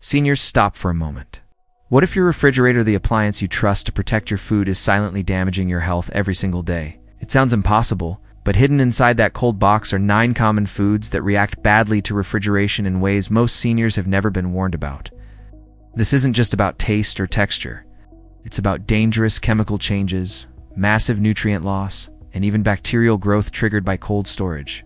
Seniors, stop for a moment. What if your refrigerator, the appliance you trust to protect your food, is silently damaging your health every single day? It sounds impossible, but hidden inside that cold box are 9 common foods that react badly to refrigeration in ways most seniors have never been warned about. This isn't just about taste or texture. It's about dangerous chemical changes, massive nutrient loss, and even bacterial growth triggered by cold storage.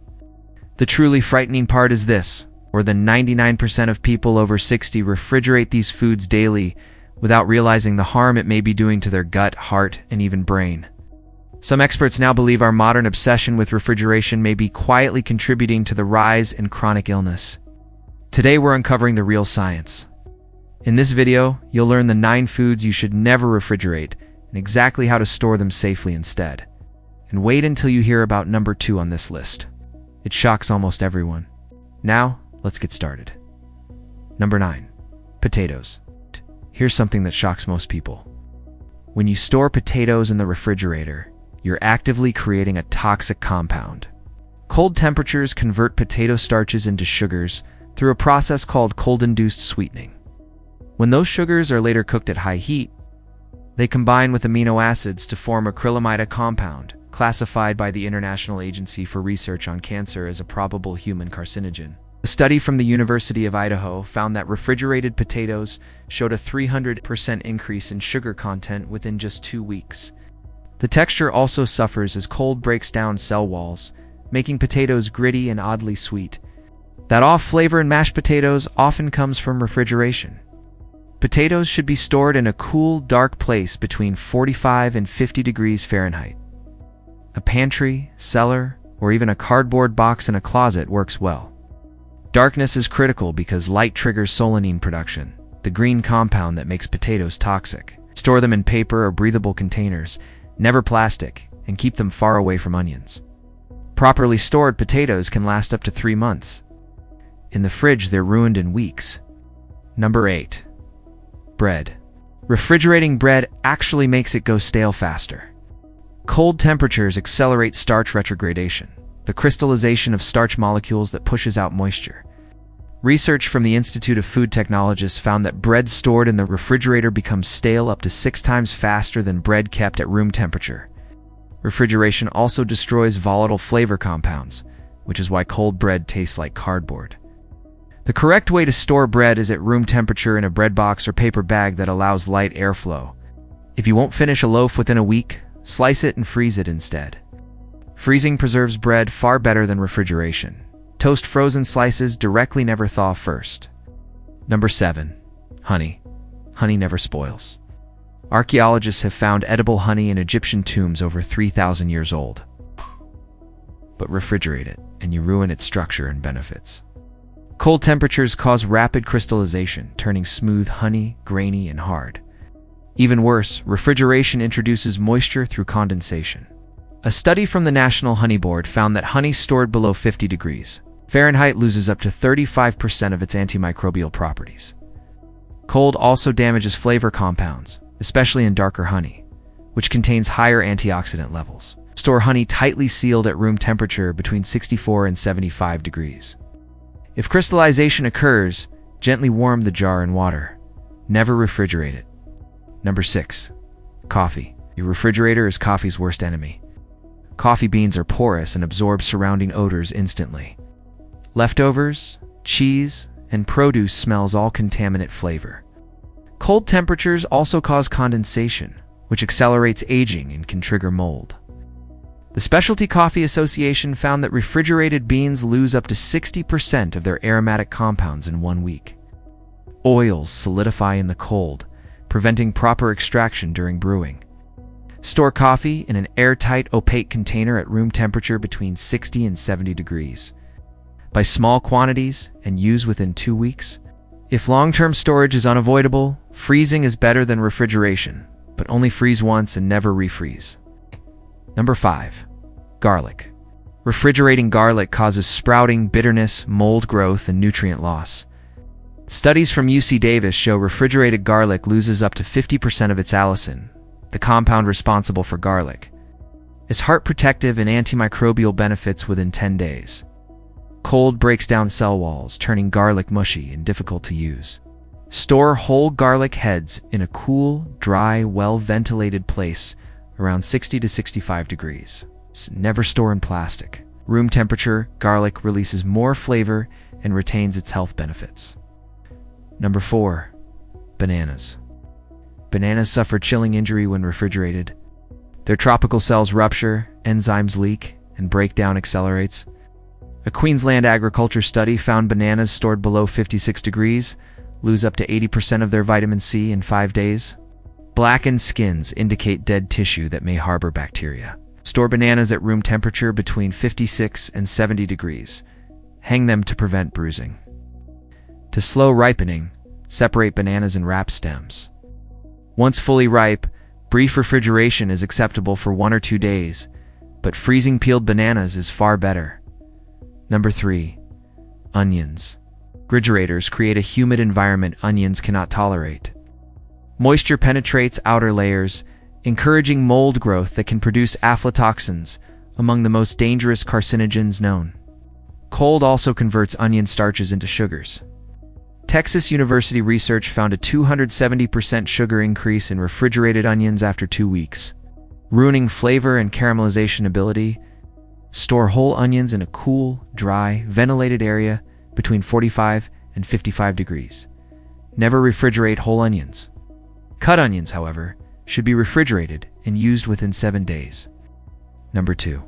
The truly frightening part is this: more than 99% of people over 60 refrigerate these foods daily without realizing the harm it may be doing to their gut, heart, and even brain. Some experts now believe our modern obsession with refrigeration may be quietly contributing to the rise in chronic illness. Today we're uncovering the real science. In this video, you'll learn the 9 foods you should never refrigerate and exactly how to store them safely instead. And wait until you hear about number 2 on this list. It shocks almost everyone. Now, let's get started. Number 9. Potatoes. Here's something that shocks most people. When you store potatoes in the refrigerator, you're actively creating a toxic compound. Cold temperatures convert potato starches into sugars through a process called cold-induced sweetening. When those sugars are later cooked at high heat, they combine with amino acids to form acrylamide compound, classified by the International Agency for Research on Cancer as a probable human carcinogen. A study from the University of Idaho found that refrigerated potatoes showed a 300% increase in sugar content within just 2 weeks. The texture also suffers as cold breaks down cell walls, making potatoes gritty and oddly sweet. That off flavor in mashed potatoes often comes from refrigeration. Potatoes should be stored in a cool, dark place between 45 and 50 degrees Fahrenheit. A pantry, cellar, or even a cardboard box in a closet works well. Darkness is critical because light triggers solanine production, the green compound that makes potatoes toxic. Store them in paper or breathable containers, never plastic, and keep them far away from onions. Properly stored potatoes can last up to 3 months. In the fridge, they're ruined in weeks. Number 8. Bread. Refrigerating bread actually makes it go stale faster. Cold temperatures accelerate starch retrogradation, the crystallization of starch molecules that pushes out moisture. Research from the Institute of Food Technologists found that bread stored in the refrigerator becomes stale up to 6 times faster than bread kept at room temperature. Refrigeration also destroys volatile flavor compounds, which is why cold bread tastes like cardboard. The correct way to store bread is at room temperature in a bread box or paper bag that allows light airflow. If you won't finish a loaf within a week, slice it and freeze it instead. Freezing preserves bread far better than refrigeration. Toast frozen slices directly, never thaw first. Number 7. Honey. Honey never spoils. Archaeologists have found edible honey in Egyptian tombs over 3,000 years old. But refrigerate it, and you ruin its structure and benefits. Cold temperatures cause rapid crystallization, turning smooth honey grainy and hard. Even worse, refrigeration introduces moisture through condensation. A study from the National Honey Board found that honey stored below 50 degrees Fahrenheit loses up to 35% of its antimicrobial properties. Cold also damages flavor compounds, especially in darker honey, which contains higher antioxidant levels. Store honey tightly sealed at room temperature between 64 and 75 degrees. If crystallization occurs, gently warm the jar in water. Never refrigerate it. Number 6. Coffee. Your refrigerator is coffee's worst enemy. Coffee beans are porous and absorb surrounding odors instantly. Leftovers, cheese, and produce smells all contaminate flavor. Cold temperatures also cause condensation, which accelerates aging and can trigger mold. The Specialty Coffee Association found that refrigerated beans lose up to 60% of their aromatic compounds in 1 week. Oils solidify in the cold, preventing proper extraction during brewing. Store coffee in an airtight, opaque container at room temperature between 60 and 70 degrees. Buy small quantities and use within 2 weeks. If long-term storage is unavoidable, freezing is better than refrigeration, but only freeze once and never refreeze. Number 5. Garlic. Refrigerating garlic causes sprouting, bitterness, mold growth, and nutrient loss. Studies from UC Davis show refrigerated garlic loses up to 50% of its allicin, the compound responsible for garlic. It's heart protective and antimicrobial benefits within 10 days. Cold breaks down cell walls, turning garlic mushy and difficult to use. Store whole garlic heads in a cool, dry, well-ventilated place around 60 to 65 degrees. Never store in plastic. Room temperature garlic releases more flavor and retains its health benefits. Number 4. Bananas. Bananas suffer chilling injury when refrigerated. Their tropical cells rupture, enzymes leak, and breakdown accelerates. A Queensland agriculture study found bananas stored below 56 degrees lose up to 80% of their vitamin C in 5 days. Blackened skins indicate dead tissue that may harbor bacteria. Store bananas at room temperature between 56 and 70 degrees. Hang them to prevent bruising. To slow ripening, separate bananas in wrap stems. Once fully ripe, brief refrigeration is acceptable for 1 or 2 days, but freezing peeled bananas is far better. Number 3. Onions. Refrigerators create a humid environment onions cannot tolerate. Moisture penetrates outer layers, encouraging mold growth that can produce aflatoxins, among the most dangerous carcinogens known. Cold also converts onion starches into sugars. Texas University research found a 270% sugar increase in refrigerated onions after 2 weeks, ruining flavor and caramelization ability. Store whole onions in a cool, dry, ventilated area between 45 and 55 degrees. Never refrigerate whole onions. Cut onions, however, should be refrigerated and used within 7 days. Number 2.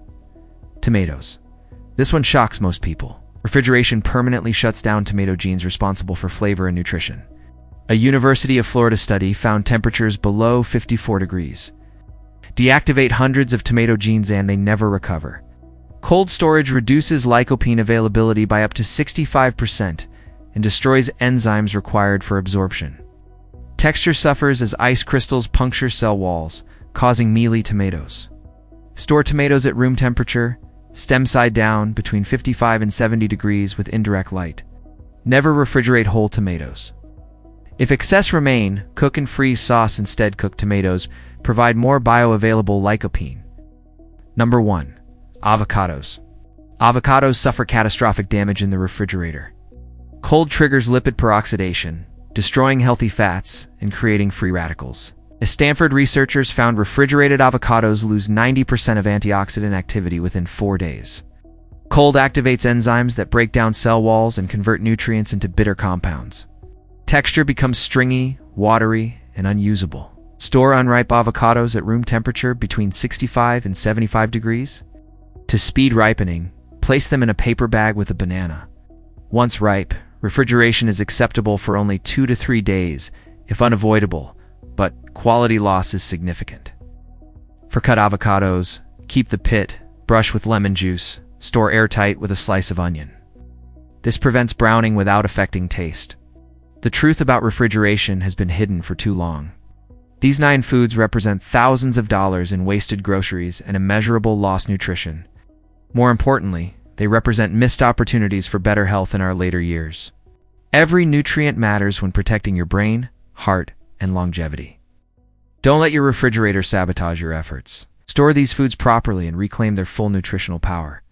Tomatoes. This one shocks most people. Refrigeration permanently shuts down tomato genes responsible for flavor and nutrition. A University of Florida study found temperatures below 54 degrees. Deactivate hundreds of tomato genes and they never recover. Cold storage reduces lycopene availability by up to 65% and destroys enzymes required for absorption. Texture suffers as ice crystals puncture cell walls, causing mealy tomatoes. Store tomatoes at room temperature, stem side down, between 55 and 70 degrees with indirect light. Never refrigerate whole tomatoes. If excess remain, cook and freeze sauce instead. Cooked tomatoes provide more bioavailable lycopene. Number 1. Avocados. Avocados suffer catastrophic damage in the refrigerator. Cold triggers lipid peroxidation, destroying healthy fats and creating free radicals. Stanford researchers found refrigerated avocados lose 90% of antioxidant activity within 4 days. Cold activates enzymes that break down cell walls and convert nutrients into bitter compounds. Texture becomes stringy, watery, and unusable. Store unripe avocados at room temperature between 65 and 75 degrees. To speed ripening, place them in a paper bag with a banana. Once ripe, refrigeration is acceptable for only 2 to 3 days, if unavoidable, but quality loss is significant. For cut avocados, keep the pit, brush with lemon juice, store airtight with a slice of onion. This prevents browning without affecting taste. The truth about refrigeration has been hidden for too long. These 9 foods represent thousands of dollars in wasted groceries and immeasurable lost nutrition. More importantly, they represent missed opportunities for better health in our later years. Every nutrient matters when protecting your brain, heart, and longevity. Don't let your refrigerator sabotage your efforts. Store these foods properly and reclaim their full nutritional power.